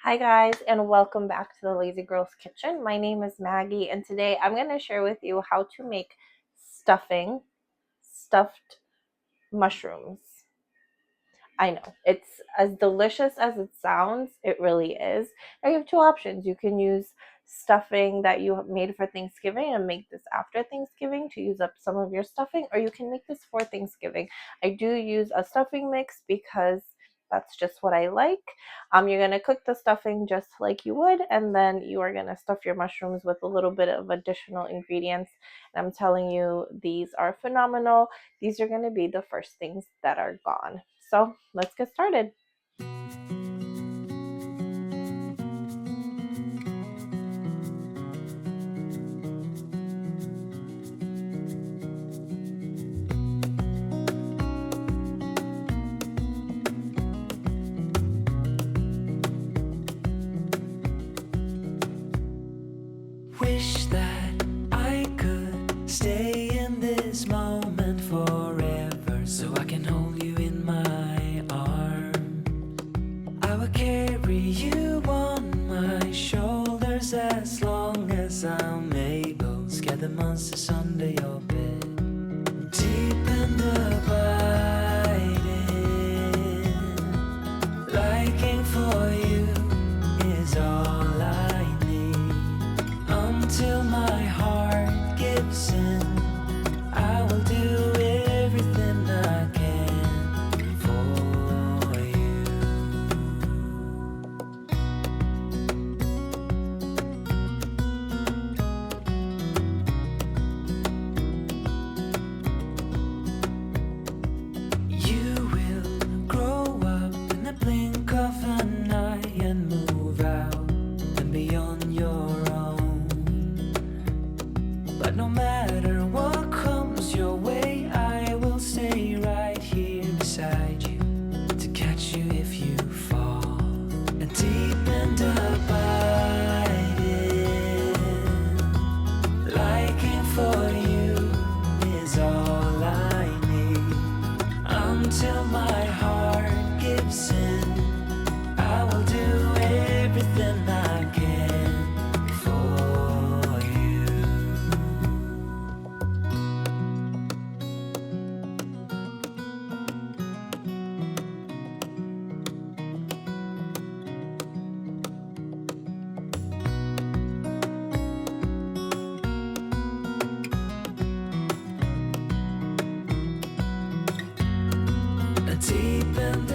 Hi guys, and welcome back to the Lazy Girl's Kitchen. My name is Maggie, and today I'm going to share with you how to make stuffed mushrooms. I know, it's as delicious as it sounds, it really is. Now you have two options. You can use stuffing that you made for Thanksgiving and make this after Thanksgiving to use up some of your stuffing, or you can make this for Thanksgiving. I do use a stuffing mix because that's just what I like. You're gonna cook the stuffing just like you would, and then you are gonna stuff your mushrooms with a little bit of additional ingredients. And I'm telling you, these are phenomenal. These are gonna be the first things that are gone. So let's get started. Wish that I could stay in this moment forever, so I can hold you in my arms. I will carry you on my shoulders as long as I'm able. Scare the monsters under your bed, deep and abiding. Liking for you is all I need. Until my heart gives in, I will do everything I can for you. You will grow up in the blink of an eye and move out and beyond your own. But no matter what comes your way, I will stay right here beside you to catch you if you fall. And deep and abiding, liking for you is all I need. Until my heart gives in, I will do everything I can for you. Deep and